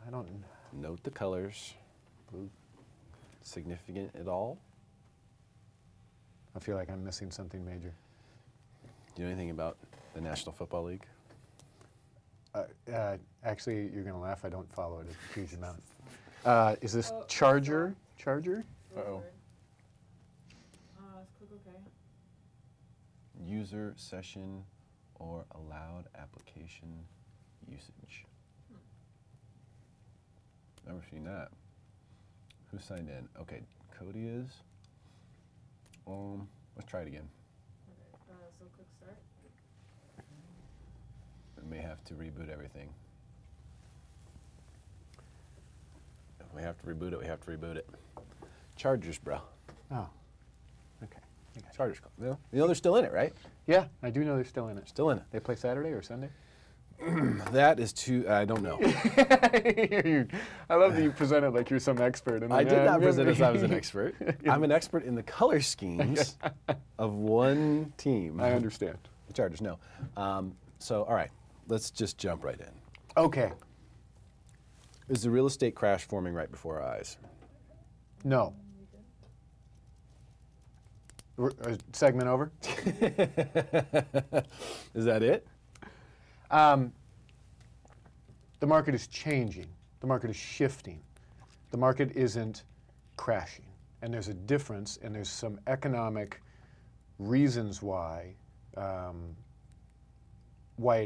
I don't. Note the colors. Blue. Significant at all? I feel like I'm missing something major. Do you know anything about the National Football League? Actually, you're going to laugh. I don't follow it a huge amount. Is this Charger? Charger? Uh-oh. Click OK. User session or allowed application usage. Never seen that. Who signed in? Okay, Cody is. Let's try it again. Okay, so click start. We may have to reboot everything. If we have to reboot it, we have to reboot it. Chargers, bro. Oh, okay. Chargers. You know they're still in it, right? Yeah, I do know they're still in it. Still in it. They play Saturday or Sunday? That is too, I don't know. I love that you present it like you're some expert. And I did not present as I was an expert. I'm an expert in the color schemes of one team. I understand. The Chargers, no. So, all right, let's just jump right in. Okay. Is the real estate crash forming right before our eyes? No. Segment over? Is that it? The market is changing. The market is shifting. The market isn't crashing. And there's a difference, and there's some economic reasons why it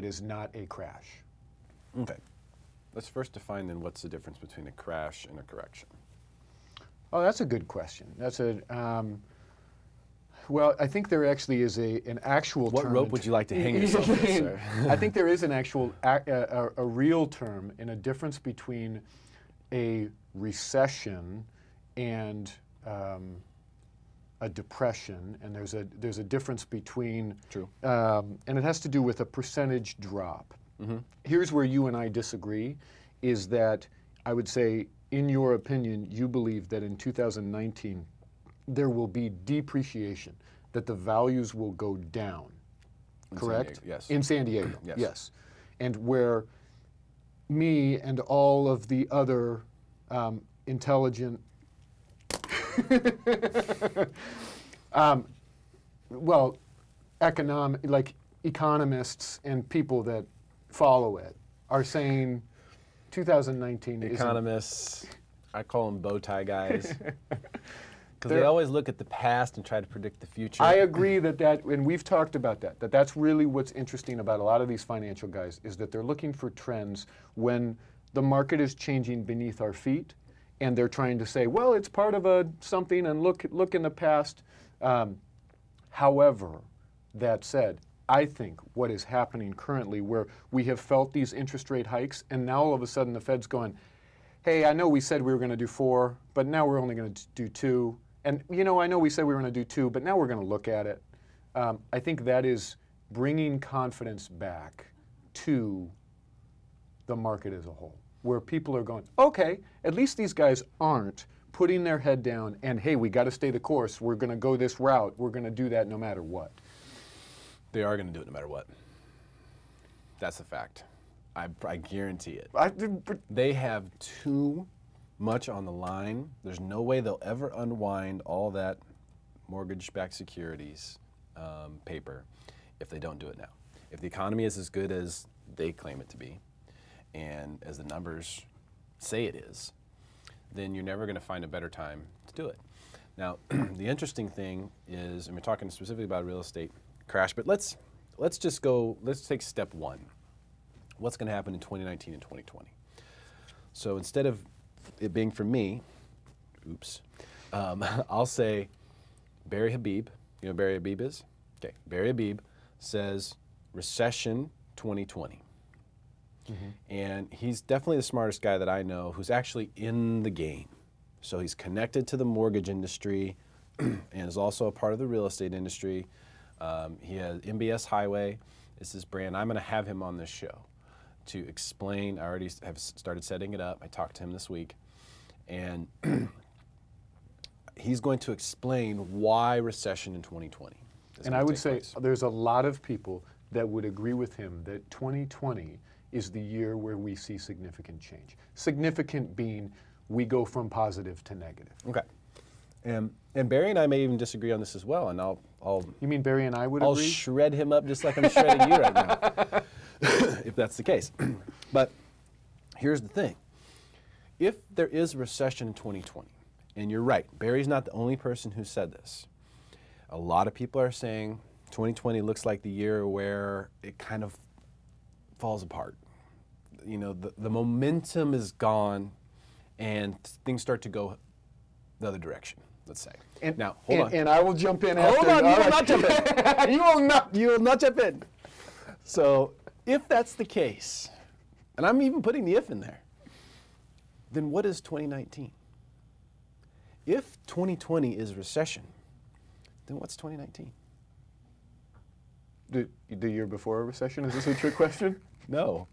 is not a crash. Okay. Let's first define then what's the difference between a crash and a correction. Oh, that's a good question. That's a well, I think there actually is an actual term. What rope would you like to hang yourself with, sir? I think there is an actual, a real term in a difference between a recession and a depression, and there's a difference between. True. And it has to do with a percentage drop. Mm-hmm. Here's where you and I disagree, is that I would say, in your opinion, you believe that in 2019 there will be depreciation, that the values will go down, correct? Yes. In San Diego, yes. Yes. And where me and all of the other intelligent, well, economists and people that follow it are saying 2019 is economists, I call them bow tie guys. Because they always look at the past and try to predict the future. I agree and we've talked about that's really what's interesting about a lot of these financial guys, is that they're looking for trends when the market is changing beneath our feet, and they're trying to say, well, it's part of something, and look in the past. However, that said, I think what is happening currently, where we have felt these interest rate hikes, and now all of a sudden the Fed's going, hey, I know we said we were going to do 4, but now we're only going to do 2. And, I know we said we were going to do 2, but now we're going to look at it. I think that is bringing confidence back to the market as a whole, where people are going, okay, at least these guys aren't putting their head down and, hey, we got to stay the course. We're going to go this route. We're going to do that no matter what. They are going to do it no matter what. That's a fact. I guarantee it. They have too much on the line. There's no way they'll ever unwind all that mortgage-backed securities paper if they don't do it now. If the economy is as good as they claim it to be, and as the numbers say it is, then you're never going to find a better time to do it. Now, the interesting thing is, and we're talking specifically about real estate crash, but let's take step 1. What's going to happen in 2019 and 2020? So instead of it being for me, I'll say Barry Habib. You know who Barry Habib is? Okay, Barry Habib says recession 2020. Mm-hmm. And he's definitely the smartest guy that I know who's actually in the game. So he's connected to the mortgage industry and is also a part of the real estate industry. He has MBS Highway is his brand. I'm going to have him on this show to explain. I already have started setting it up. I talked to him this week. And he's going to explain why recession in 2020 is And I would say there's a lot of people that would agree with him that 2020 is the year where we see significant change. Significant being we go from positive to negative. Okay. And Barry and I may even disagree on this as well, and I'll You mean Barry and I would I'll agree? shred him up just like I'm shredding you right now, if that's the case. But here's the thing. If there is a recession in 2020, and you're right, Barry's not the only person who said this. A lot of people are saying 2020 looks like the year where it kind of falls apart. You know, the momentum is gone, and things start to go the other direction, let's say. And, now, hold on. And I will jump in after. Hold on, you all will right. not jump in. You will not. You will not jump in. So if that's the case, and I'm even putting the if in there, then what is 2019? If 2020 is recession, then what's 2019? The year before a recession? Is this a trick question? No.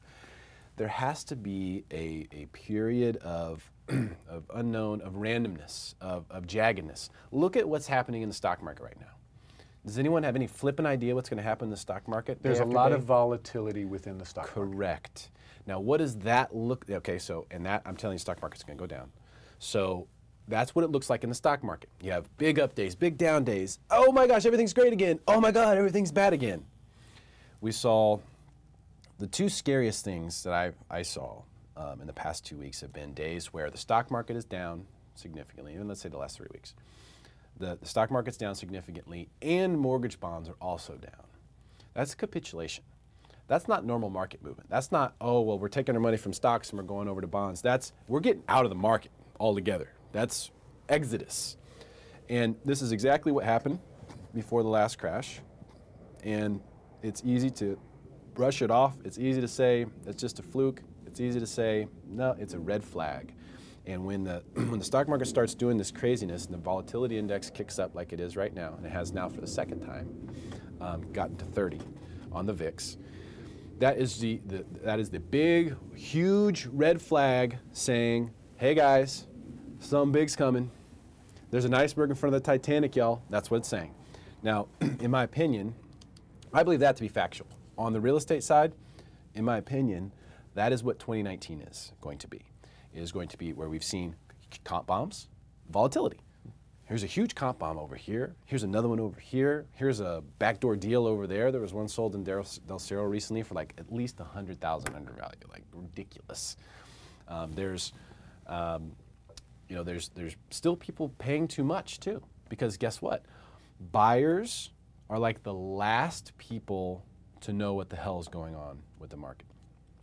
There has to be a period of unknown, of randomness, of jaggedness. Look at what's happening in the stock market right now. Does anyone have any flippant idea what's going to happen in the stock market? There's a lot of volatility within the stock market. Correct. Now, what does that look? Okay, so and that I'm telling you, stock market's going to go down. So that's what it looks like in the stock market. You have big up days, big down days. Oh my gosh, everything's great again. Oh my God, everything's bad again. We saw the two scariest things that I saw in the past 2 weeks have been days where the stock market is down significantly, even let's say the last 3 weeks. The stock market's down significantly and mortgage bonds are also down. That's capitulation. That's not normal market movement. That's not, oh, well, we're taking our money from stocks and we're going over to bonds. We're getting out of the market altogether. That's exodus. And this is exactly what happened before the last crash. And it's easy to brush it off. It's easy to say it's just a fluke. It's easy to say, no, it's a red flag. And when the stock market starts doing this craziness and the volatility index kicks up like it is right now, and it has now for the second time, gotten to 30 on the VIX, that is the big, huge red flag saying, hey guys, something big's coming. There's an iceberg in front of the Titanic, y'all. That's what it's saying. Now, in my opinion, I believe that to be factual. On the real estate side, in my opinion, that is what 2019 is going to be. It is going to be where we've seen comp bombs, volatility. Here's a huge comp bomb over here. Here's another one over here. Here's a backdoor deal over there. There was one sold in Del Cerro recently for like at least $100,000 under value, like ridiculous. There's still people paying too much too, because guess what? Buyers are like the last people to know what the hell is going on with the market.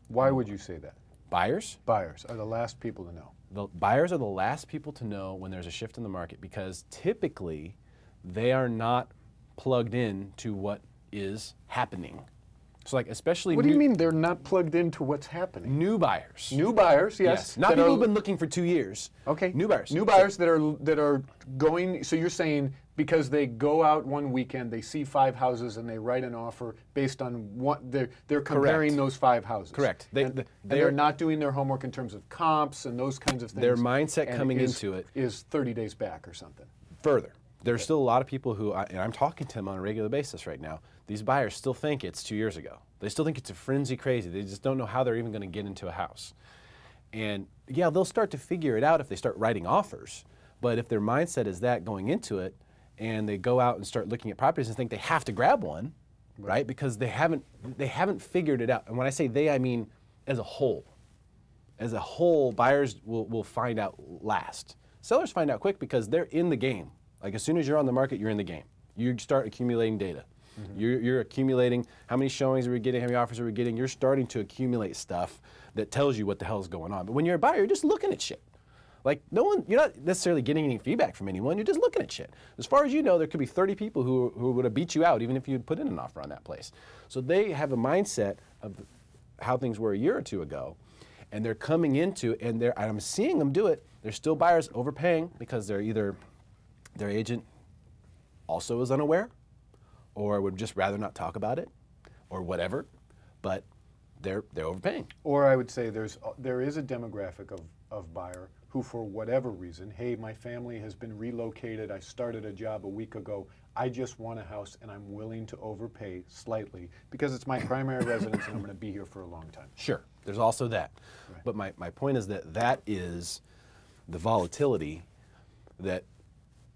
Why would you say that? Buyers? Buyers are the last people to know. The buyers are the last people to know when there's a shift in the market because typically they are not plugged in to what is happening. So like especially What do you mean they're not plugged into what's happening? new buyers. New buyers, yes. Not that people are- who've been looking for 2 years. Okay. New buyers. New buyers that are going. So you're saying because they go out one weekend, they see 5 houses and they write an offer based on what they're comparing Correct. those 5 houses. Correct. They're not doing their homework in terms of comps and those kinds of things. Their mindset and coming into it is 30 days back or something. further. There's still a lot of people who, and I'm talking to them on a regular basis right now, these buyers still think it's 2 years ago. They still think it's a frenzy crazy. They just don't know how they're even going to get into a house. And yeah, they'll start to figure it out if they start writing offers. But if their mindset is that going into it, and they go out and start looking at properties and think they have to grab one, right? Because they haven't figured it out. And when I say they, I mean as a whole. As a whole, buyers will find out last. Sellers find out quick because they're in the game. Like as soon as you're on the market, you're in the game. You start accumulating data. Mm-hmm. You're accumulating how many showings are we getting, how many offers are we getting. You're starting to accumulate stuff that tells you what the hell is going on. But when you're a buyer, you're just looking at shit. Like you're not necessarily getting any feedback from anyone. You're just looking at shit. As far as you know, there could be 30 people who would have beat you out even if you had put in an offer on that place. So they have a mindset of how things were a year or two ago, and they're coming into and I'm seeing them do it. They're still buyers overpaying because they're either their agent also is unaware, or would just rather not talk about it, or whatever. But they're overpaying. Or I would say there is a demographic of buyer who, for whatever reason, hey, my family has been relocated, I started a job a week ago, I just want a house and I'm willing to overpay slightly because it's my primary residence and I'm going to be here for a long time. Sure, there's also that. Right. But my point is that is the volatility that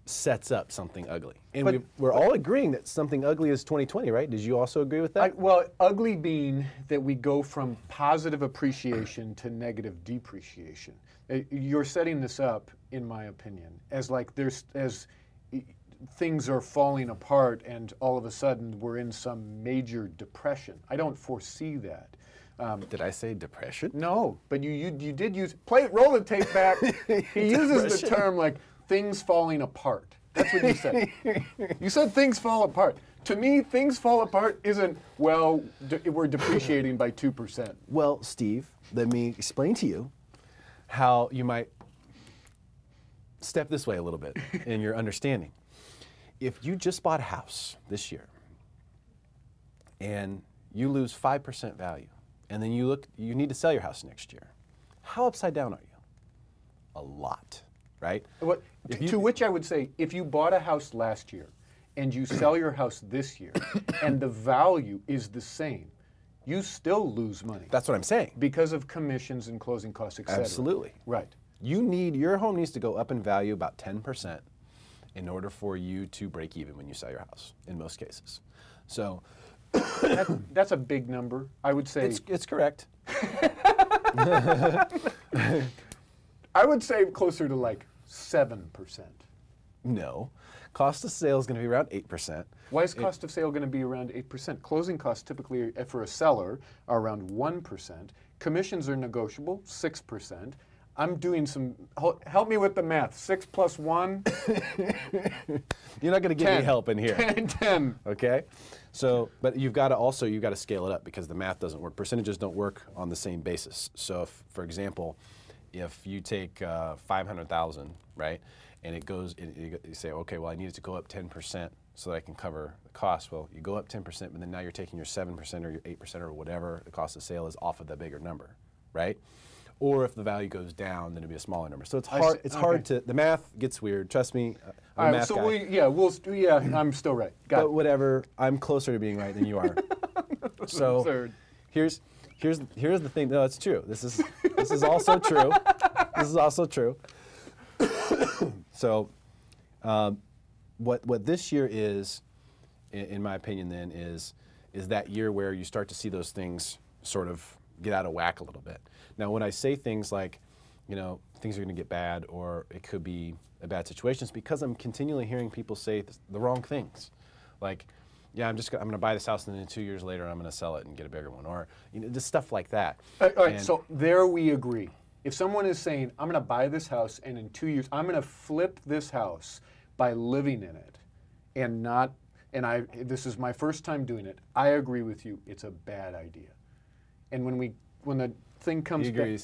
sets up something ugly. And we're all agreeing that something ugly is 2020, right? Did you also agree with that? Well, ugly being that we go from positive appreciation to negative depreciation. You're setting this up, in my opinion, as like things are falling apart and all of a sudden we're in some major depression. I don't foresee that. Did I say depression? No, but you did use, roll the tape back. He uses the term like things falling apart. That's what you said. You said things fall apart. To me, things fall apart isn't, well, we're depreciating by 2%. Well, Steve, let me explain to you how you might step this way a little bit in your understanding. If you just bought a house this year and you lose 5% value, and then you need to sell your house next year, how upside down are you? A lot, right? To which I would say, if you bought a house last year and you sell your house this year and the value is the same, you still lose money. That's what I'm saying. Because of commissions and closing costs, et cetera. Absolutely. Right. Your home needs to go up in value about 10% in order for you to break even when you sell your house, in most cases. So that's a big number. I would say it's correct. I would say closer to like 7%. No. Cost of sale is going to be around 8%. Why is cost of sale going to be around 8%? Closing costs typically for a seller are around 1%. Commissions are negotiable, 6%. I'm doing some, help me with the math. 6 plus 1? You're not going to give me help in here. 10. Okay? So, but you've got to scale it up because the math doesn't work. Percentages don't work on the same basis. So, for example, if you take 500,000, right, and you say, okay, well, I need it to go up 10% so that I can cover the cost. Well, you go up 10%, but then now you're taking your 7% or your 8% or whatever the cost of sale is off of the bigger number, right? Or if the value goes down, then it'll be a smaller number. So it's hard. It's hard to. The math gets weird. Trust me. I'm a math guy. I'm still right. Got it. Whatever. I'm closer to being right than you are. So absurd. here's the thing. No, it's true. This is also true. This is also true. So, what this year is, in my opinion, then is that year where you start to see those things sort of get out of whack a little bit. Now, when I say things like, things are going to get bad, or it could be a bad situation, it's because I'm continually hearing people say the wrong things. Like, yeah, I'm going to buy this house, and then 2 years later, I'm going to sell it and get a bigger one, or just stuff like that. All right, so there we agree. If someone is saying, I'm going to buy this house, and in 2 years, I'm going to flip this house by living in it, this is my first time doing it, I agree with you, it's a bad idea. And when the thing comes back,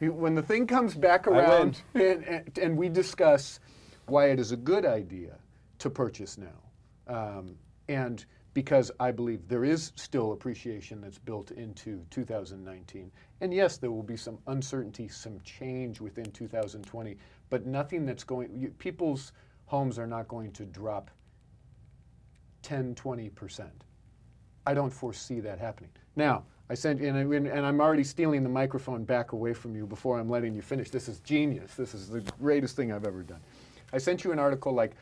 when the thing comes back around and we discuss why it is a good idea to purchase now, and because I believe there is still appreciation that's built into 2019, and yes, there will be some uncertainty, some change within 2020, but nothing that's people's homes are not going to drop 10, 20%. I don't foresee that happening. Now, I sent you, and I'm already stealing the microphone back away from you before I'm letting you finish. This is genius. This is the greatest thing I've ever done. I sent you an article like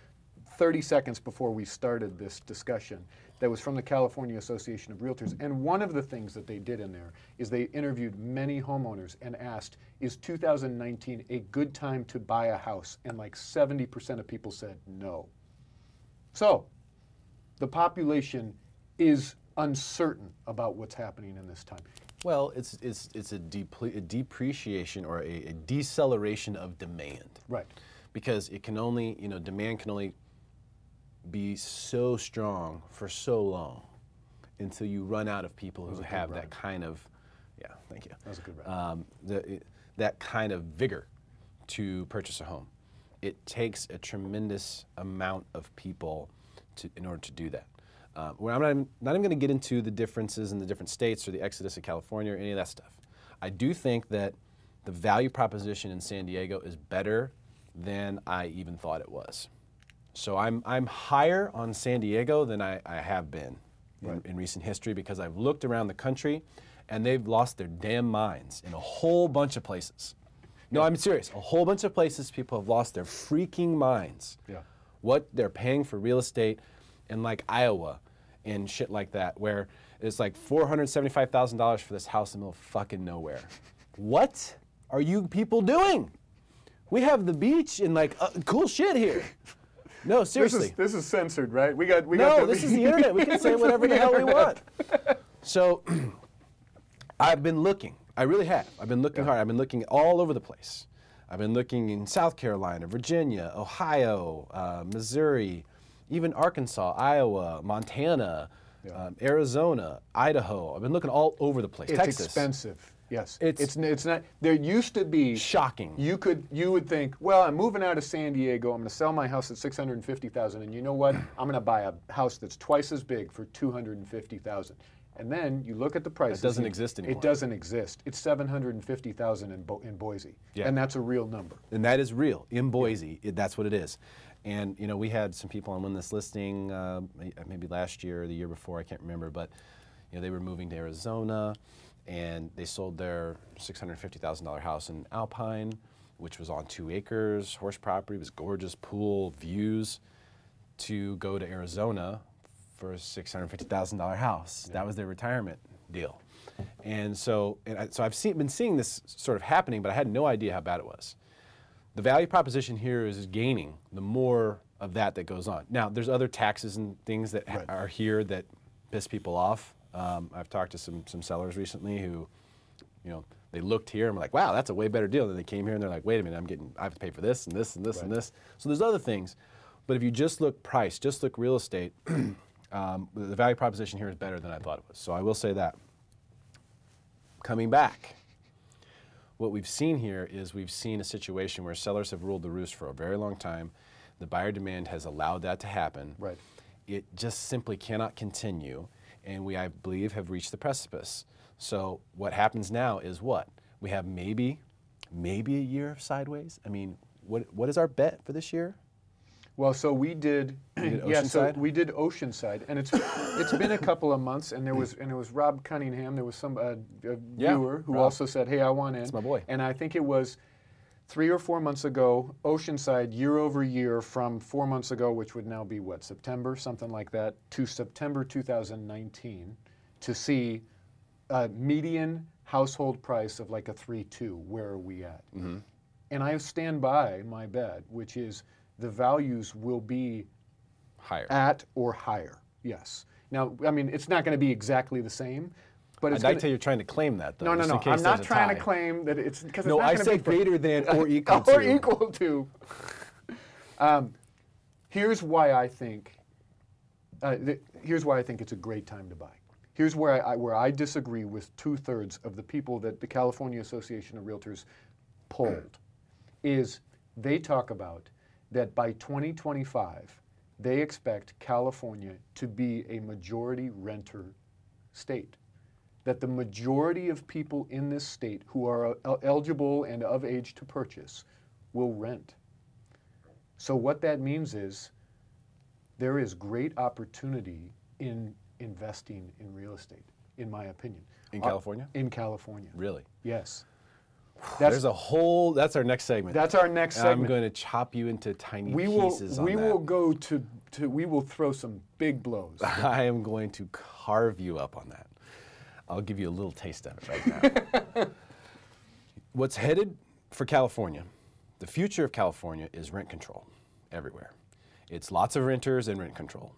30 seconds before we started this discussion that was from the California Association of Realtors. And one of the things that they did in there is they interviewed many homeowners and asked, is 2019 a good time to buy a house? And like 70% of people said no. So the population is uncertain about what's happening in this time. Well, it's a depreciation or a deceleration of demand. Right. Because it can only, demand can only be so strong for so long until you run out of people who have that kind of, thank you. That was a good ride. That kind of vigor to purchase a home. It takes a tremendous amount of people in order to do that. Where I'm not even going to get into the differences in the different states or the exodus of California or any of that stuff. I do think that the value proposition in San Diego is better than I even thought it was. So I'm higher on San Diego than I have been in recent history, because I've looked around the country and they've lost their damn minds in a whole bunch of places. No, I'm serious. A whole bunch of places people have lost their freaking minds. Yeah. What they're paying for real estate in like Iowa and shit like that, where it's like $475,000 for this house in the middle of fucking nowhere. What are you people doing? We have the beach and like cool shit here. No, seriously. This is censored, right? This is the internet. We can say whatever the hell we want. So I've been looking. I really have. I've been looking hard. I've been looking all over the place. I've been looking in South Carolina, Virginia, Ohio, Missouri, even Arkansas, Iowa, Montana, Arizona, Idaho. I've been looking all over the place. It's Texas. expensive. Yes. It's not. There used to be shocking. You would think, well, I'm moving out of San Diego. I'm going to sell my house at $650,000, and you know what? I'm going to buy a house that's twice as big for $250,000. And then you look at the prices. It doesn't exist anymore. It doesn't exist. It's $750,000 in Boise, and that's a real number. And that is real in Boise. That's what it is. And you know, we had some people on Win This Listing maybe last year or the year before, I can't remember, but you know, they were moving to Arizona, and they sold their $650,000 house in Alpine, which was on 2 acres, horse property, was gorgeous, pool, views, to go to Arizona for a $650,000 house. That was their retirement deal. And so I've been seeing this sort of happening, but I had no idea how bad it was. The value proposition here is gaining the more of that goes on. Now, there's other taxes and things that are here that piss people off. I've talked to some sellers recently who, you know, they looked here and were like, wow, that's a way better deal. Then they came here and they're like, wait a minute, I have to pay for this and this and this and this. So there's other things. But if you just look price, just look real estate, the value proposition here is better than I thought it was. So I will say that. Coming back, what we've seen here is we've seen a situation where sellers have ruled the roost for a very long time. The buyer demand has allowed that to happen. Right. It just simply cannot continue, and we, I believe, have reached the precipice. So what happens now is what? We have maybe a year of sideways. I mean, what is our bet for this year? Well, so we did, we did Oceanside, and it's been a couple of months, and it was Rob Cunningham. There was some viewer who also said, "Hey, I want in." That's my boy. And I think it was 3 or 4 months ago, Oceanside year over year from 4 months ago, which would now be what, September, something like that, to September 2019, to see a median household price of like a 3.2. Where are we at? Mm-hmm. And I stand by my bet, which is the values will be higher, at or higher. Yes. Now, I mean, it's not going to be exactly the same, but it's. I'd like to you're trying to claim that, though. No. I'm not trying to claim that it's because. No, I said greater than or equal to. Or equal to. Here's why I think. Here's why I think it's a great time to buy. Here's where I disagree with 2/3 of the people that the California Association of Realtors polled. Is they talk about that by 2025, they expect California to be a majority renter state. That the majority of people in this state who are eligible and of age to purchase will rent. So what that means is there is great opportunity in investing in real estate, in my opinion. In California? In California. Really? Yes. That's our next segment. That's our next segment. I'm going to chop you into tiny pieces on that. We will throw some big blows. I am going to carve you up on that. I'll give you a little taste of it right now. What's headed for California, the future of California is rent control everywhere. It's lots of renters and rent control.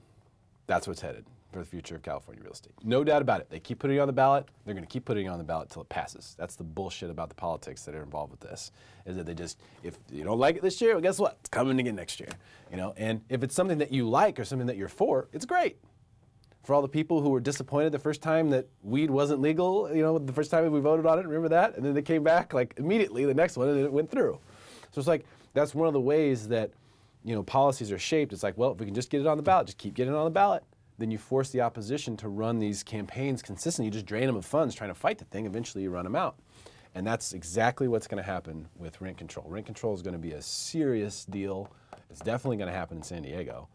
That's what's headed for the future of California real estate. No doubt about it. They keep putting it on the ballot. They're going to keep putting it on the ballot till it passes. That's the bullshit about the politics that are involved with this, is that they just, if you don't like it this year, well, guess what? It's coming again next year. You know, and if it's something that you like or something that you're for, it's great. For all the people who were disappointed the first time that weed wasn't legal, you know, the first time we voted on it, remember that? And then they came back like immediately the next one and it went through. So it's like, that's one of the ways that, you know, policies are shaped. It's like, well, if we can just get it on the ballot, just keep getting it on the ballot. then you force the opposition to run these campaigns consistently. You just drain them of funds trying to fight the thing. Eventually you run them out. And that's exactly what's going to happen with rent control. Rent control is going to be a serious deal. It's definitely going to happen in San Diego.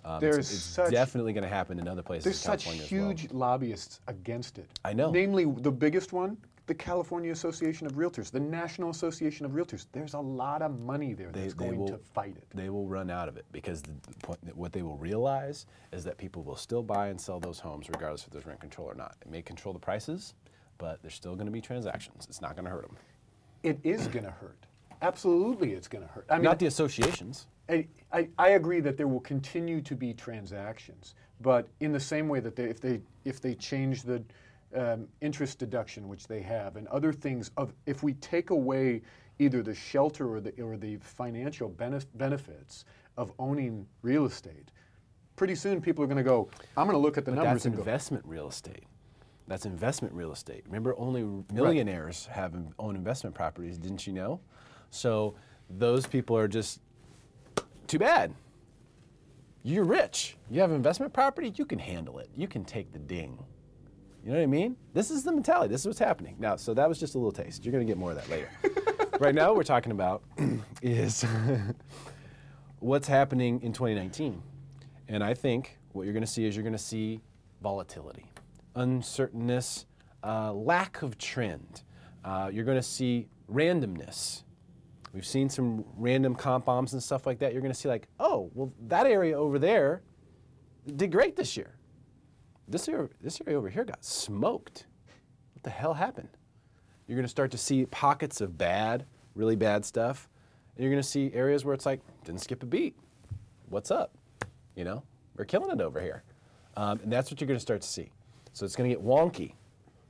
It's definitely going to happen in other places in California as well. There's such huge lobbyists against it. I know. Namely, the biggest one, the California Association of Realtors, the National Association of Realtors. There's a lot of money there that's going to fight it. They will run out of it because what they will realize is that people will still buy and sell those homes regardless if there's rent control or not. It may control the prices, but there's still going to be transactions. It's not going to hurt them. It is going to hurt. Absolutely, it's going to hurt. I mean, not the associations. I agree that there will continue to be transactions, but in the same way that if they change the interest deduction, which they have, and other things, if we take away either the shelter or the financial benefits of owning real estate, pretty soon people are going to go, I'm going to look at the numbers that's and go, investment real estate. That's investment real estate. Remember, only millionaires own investment properties, didn't you know? So those people are just, too bad. You're rich. You have investment property, you can handle it. You can take the ding. You know what I mean? This is the mentality. This is what's happening. Now, so that was just a little taste. You're going to get more of that later. Right now, what we're talking about is what's happening in 2019. And I think what you're going to see is you're going to see volatility, uncertainness, lack of trend. You're going to see randomness. We've seen some random comp bombs and stuff like that. You're going to see like, oh, well, that area over there did great this year. This area over here got smoked. What the hell happened? You're going to start to see pockets of bad, really bad stuff. And you're going to see areas where it's like, didn't skip a beat. What's up? You know, we're killing it over here. And that's what you're going to start to see. So it's going to get wonky,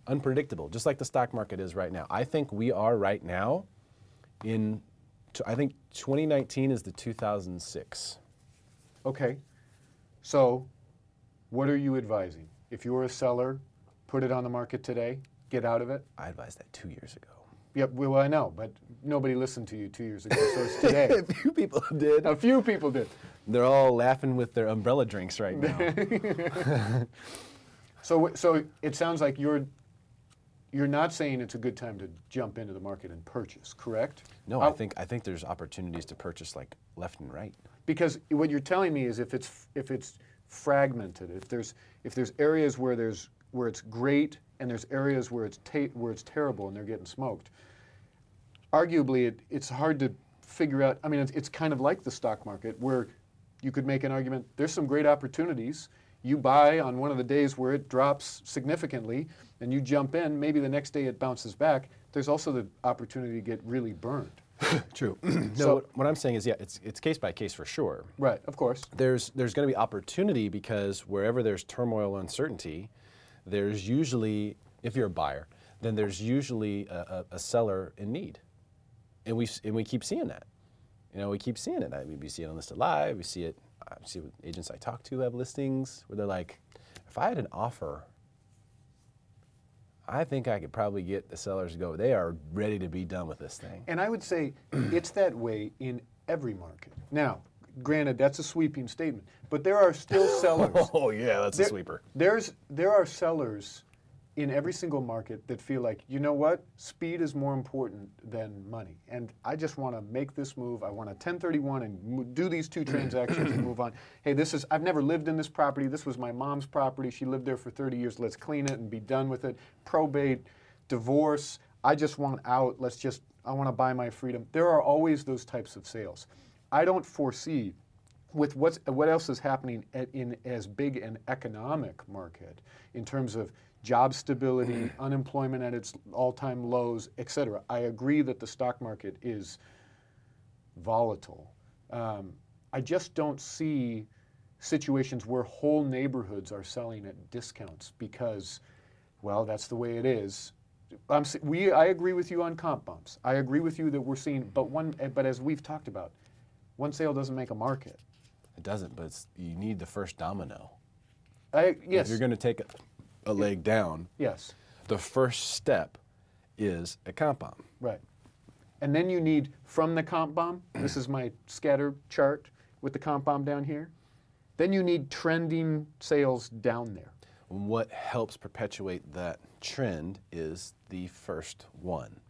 unpredictable, just like the stock market is right now. I think we are right now I think 2019 is the 2006. okay, so what are you advising? If you're a seller, put it on the market today, get out of it? I advised that 2 years ago. Yep, well, I know, but nobody listened to you 2 years ago, so it's today. A few people did. A few people did. They're all laughing with their umbrella drinks right now. So it sounds like you're not saying it's a good time to jump into the market and purchase, correct? No, I think there's opportunities to purchase like left and right. Because what you're telling me is if it's fragmented, if there's areas where it's great and there's areas where it's terrible and they're getting smoked, arguably it's hard to figure out. I mean, it's kind of like the stock market where you could make an argument. There's some great opportunities. You buy on one of the days where it drops significantly, and you jump in. Maybe the next day it bounces back. There's also the opportunity to get really burned. True. No, what I'm saying is, yeah, it's case by case for sure. Right, of course. There's going to be opportunity because wherever there's turmoil, uncertainty, there's usually, if you're a buyer, then there's usually a seller in need, and we keep seeing that. You know, we keep seeing it. We see it on Listed Live. We see it. I see what agents I talk to have listings where they're like, if I had an offer, I think I could probably get the sellers to go. They are ready to be done with this thing. And I would say it's that way in every market. Now, granted, that's a sweeping statement, but there are still sellers. Oh yeah, that's a sweeper. There are sellers in every single market that feel like, you know what, speed is more important than money. And I just want to make this move. I want to 1031 and do these 2 transactions and move on. Hey, I've never lived in this property. This was my mom's property. She lived there for 30 years. Let's clean it and be done with it. Probate, divorce. I just want out. I want to buy my freedom. There are always those types of sales. I don't foresee with what else is happening in as big an economic market in terms of job stability, unemployment at its all-time lows, et cetera. I agree that the stock market is volatile. I just don't see situations where whole neighborhoods are selling at discounts because, well, that's the way it is. I agree with you on comp bumps. I agree with you that we're seeing, but as we've talked about, one sale doesn't make a market. It doesn't, but you need the first domino. Yes. If you're going to take a leg down, yes, the first step is a comp bomb. Right. And then you need, from the comp bomb, this is my scatter chart with the comp bomb down here, then you need trending sales down there. What helps perpetuate that trend is the first one.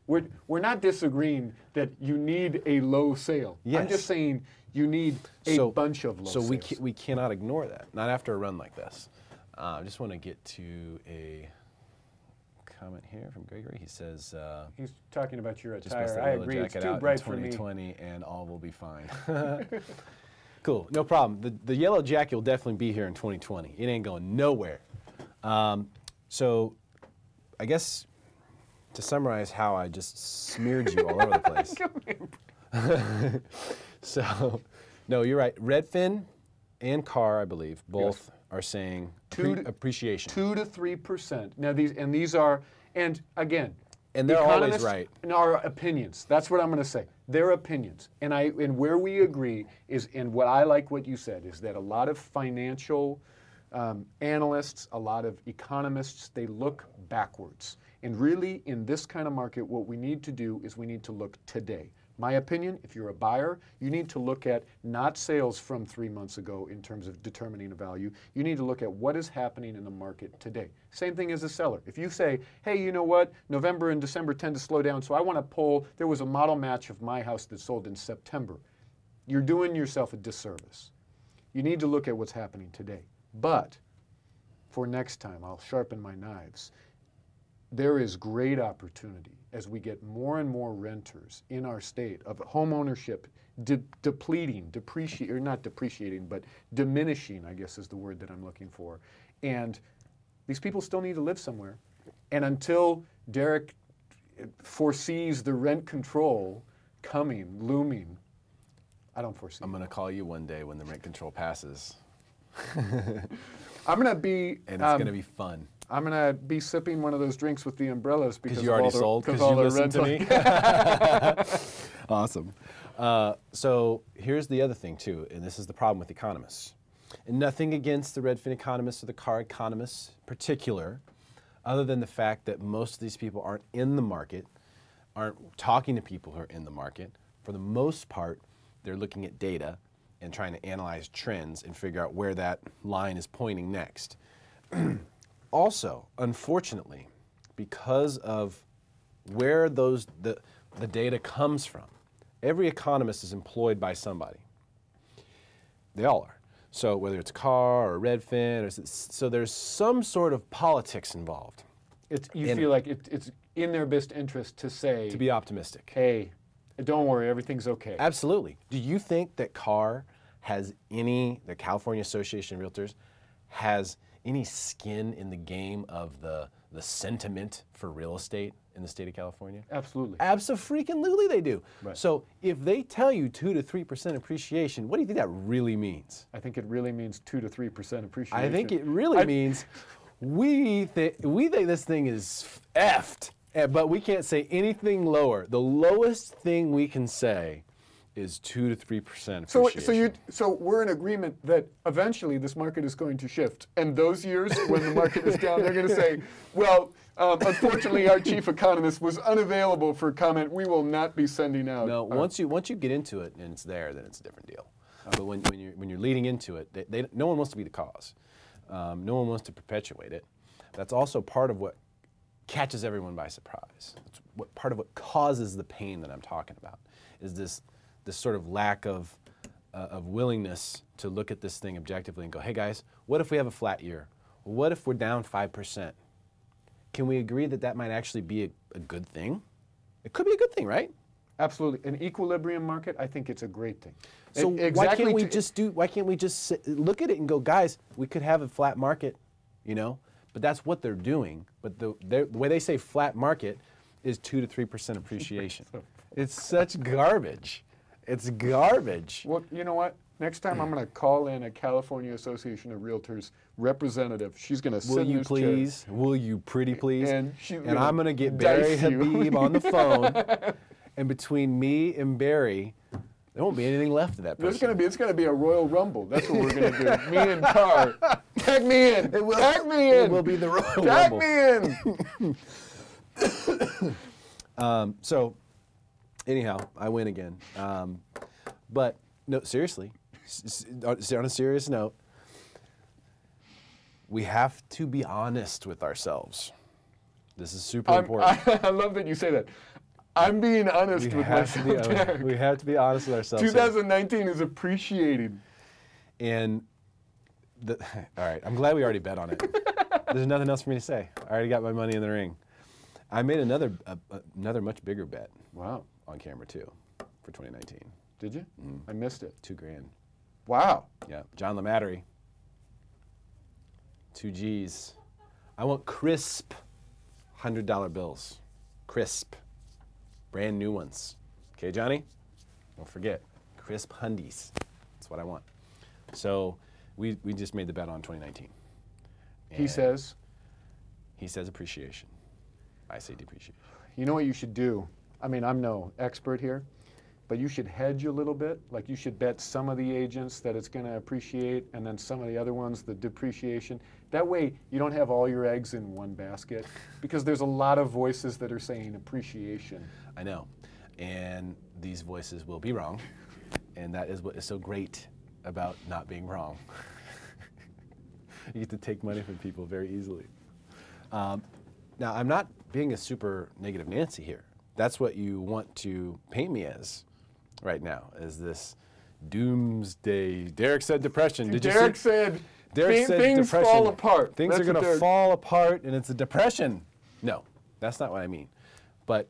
We're not disagreeing that you need a low sale. Yes. I'm just saying you need a bunch of low sales. So we cannot ignore that, not after a run like this. I just want to get to a comment here from Gregory. He says, he's talking about your just missed attire. that I yellow agree, it's jacket too out bright in for me. 2020 and all will be fine. Cool, no problem. The yellow jacket will definitely be here in 2020. It ain't going nowhere. So I guess to summarize how I just smeared you all over the place. So, no, you're right. Redfin and Carr, I believe, both are saying appreciation. 2 to 3%. Now these are, and again, and they're always right. Our opinions. That's what I'm going to say. They're opinions, and where we agree is, and what I like what you said is that a lot of financial analysts, a lot of economists, they look backwards. And really, in this kind of market, what we need to do is we need to look today. My opinion, if you're a buyer, you need to look at not sales from 3 months ago in terms of determining a value. You need to look at what is happening in the market today. Same thing as a seller. If you say, hey, you know what, November and December tend to slow down, so I want to pull, there was a model match of my house that sold in September. You're doing yourself a disservice. You need to look at what's happening today. But for next time, I'll sharpen my knives. There is great opportunity as we get more and more renters in our state of home ownership not depreciating, but diminishing, I guess is the word that I'm looking for. And these people still need to live somewhere. And until Derrick foresees the rent control looming, I don't foresee I'm going to call you one day when the rent control passes. I'm going to be... And it's going to be fun. I'm going to be sipping one of those drinks with the umbrellas because you already sold, because you listened to me. Awesome. So here's the other thing too, and this is the problem with economists. And nothing against the Redfin economists or the Carr economists in particular, other than the fact that most of these people aren't in the market, aren't talking to people who are in the market. For the most part, they're looking at data and trying to analyze trends and figure out where that line is pointing next. Also, unfortunately, because of where the data comes from, every economist is employed by somebody. They all are. So whether it's Carr or Redfin, so there's some sort of politics involved. You feel like it's in their best interest to say... To be optimistic. Hey, don't worry, everything's okay. Absolutely. Do you think that Carr has the California Association of Realtors has any skin in the game of the sentiment for real estate in the state of California? Absolutely. Abso-freaking-lutely they do. Right. So if they tell you 2 to 3% appreciation, what do you think that really means? I think it really means 2 to 3% appreciation. I think it really means we think this thing is effed, but we can't say anything lower. The lowest thing we can say is 2 to 3% appreciation. So we're in agreement that eventually this market is going to shift, and those years when the market is down, they're going to say, well, unfortunately, our chief economist was unavailable for comment. We will not be sending out. No, once you get into it and it's there, then it's a different deal. But when you're leading into it, no one wants to be the cause. No one wants to perpetuate it. That's also part of what catches everyone by surprise. It's part of what causes the pain that I'm talking about is this sort of lack of willingness to look at this thing objectively and go, hey guys, what if we have a flat year? What if we're down 5%? Can we agree that that might actually be a good thing? It could be a good thing, right? Absolutely. An equilibrium market, I think it's a great thing. So why can't we just look at it and go, guys, we could have a flat market, you know? But that's what they're doing. But the way they say flat market is 2 to 3% appreciation. It's such garbage. It's garbage. Well, you know what? Next time I'm going to call in a California Association of Realtors representative. She's going to sit in this please? chair. Will you pretty please? And I'm going to get Barry Habib on the phone. And between me and Barry, there won't be anything left of that person. It's going to be a Royal Rumble. That's what we're going to do. Me and Carr. Tag me in. Tag me in. It will be the Royal Rumble. Tag me in. So, anyhow, I win again. But no, seriously, on a serious note, we have to be honest with ourselves. This is super important. I love that you say that. I'm being honest with myself, Derrick. We have to be honest with ourselves. 2019 is appreciated. And, all right, I'm glad we already bet on it. There's nothing else for me to say. I already got my money in the ring. I made another much bigger bet. Wow. On camera, too, for 2019. Did you? I missed it. $2,000. Wow. Yeah, John LeMattery. 2 G's. I want crisp $100 bills. Crisp. Brand new ones. Okay, Johnny? Don't forget. Crisp hundies. That's what I want. So we just made the bet on 2019. And He says? He says appreciation. I say depreciation. You know what you should do? I mean, I'm no expert here, but you should hedge a little bit. Like, you should bet some of the agents that it's going to appreciate, and then some of the other ones, the depreciation. That way, you don't have all your eggs in one basket, because there's a lot of voices that are saying appreciation. I know. And these voices will be wrong, and that is what is so great about not being wrong. You get to take money from people very easily. Now, I'm not being a super negative Nancy here. That's what you want to paint me as right now, as this doomsday. Derrick said depression. Did Derrick you see? said Derrick said things depression. fall apart. Things are going to fall apart, and it's a depression. No, that's not what I mean. But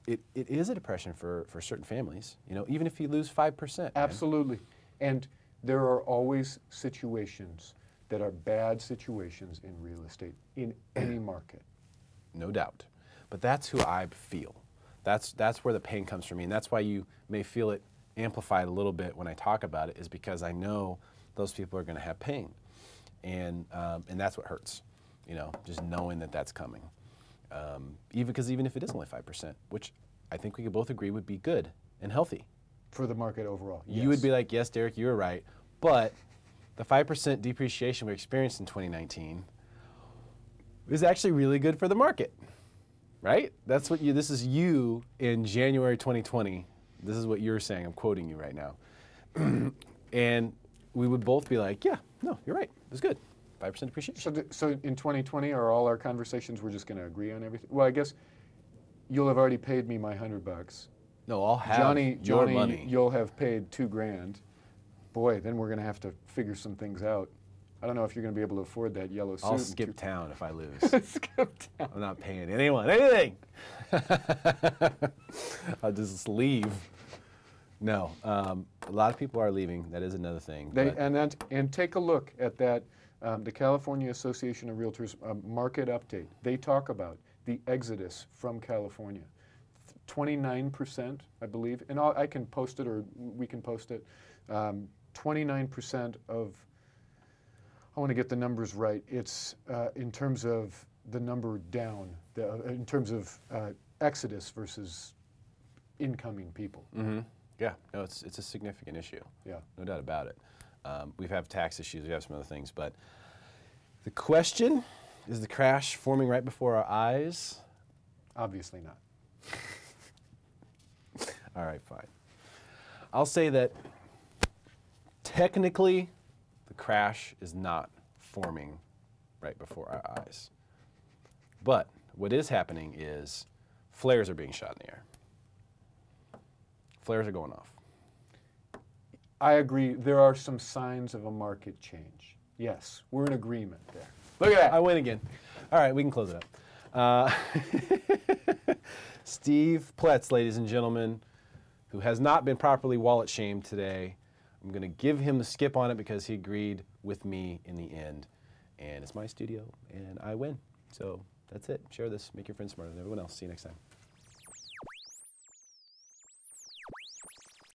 it is a depression for certain families. You know, even if you lose 5%. Absolutely. And there are always situations that are bad situations in real estate, in any market. No doubt. But that's who I feel. That's where the pain comes from me, and that's why you may feel it amplified a little bit when I talk about it, is because I know those people are going to have pain, and that's what hurts. You know, just knowing that that's coming. Even if it is only 5%, which I think we could both agree would be good and healthy For the market overall, yes. You would be like, yes, Derrick, you were right, but the 5% depreciation we experienced in 2019 is actually really good for the market. Right? That's what this is you in January 2020. This is what you're saying. I'm quoting you right now. And we would both be like, yeah, no, you're right. It was good. 5% depreciation. So in 2020, are all our conversations, we're just going to agree on everything? Well, I guess you'll have already paid me my $100. No, I'll have your money. Johnny, you'll have paid $2,000. Boy, then we're going to have to figure some things out. I don't know if you're going to be able to afford that yellow suit. I'll skip town if I lose. Skip town. I'm not paying anyone anything. I'll just leave. No, a lot of people are leaving. That is another thing. And take a look at that, the California Association of Realtors market update. They talk about the exodus from California. 29%, I believe, and I can post it, or we can post it. 29% of, I want to get the numbers right. It's in terms of the number down, in terms of exodus versus incoming people. Mm-hmm. Yeah, no, it's a significant issue. Yeah, no doubt about it. We have tax issues, we have some other things, but the question is: the crash forming right before our eyes? Obviously not. All right, fine. I'll say that technically, the crash is not forming right before our eyes. But what is happening is flares are being shot in the air. Flares are going off. I agree. There are some signs of a market change. Yes, we're in agreement there. Look at that. I win again. All right, we can close it up. Steve Ploetz, ladies and gentlemen, who has not been properly wallet shamed today. I'm going to give him the skip on it because he agreed with me in the end. And it's my studio, and I win. So that's it. Share this. Make your friends smarter than everyone else. See you next time.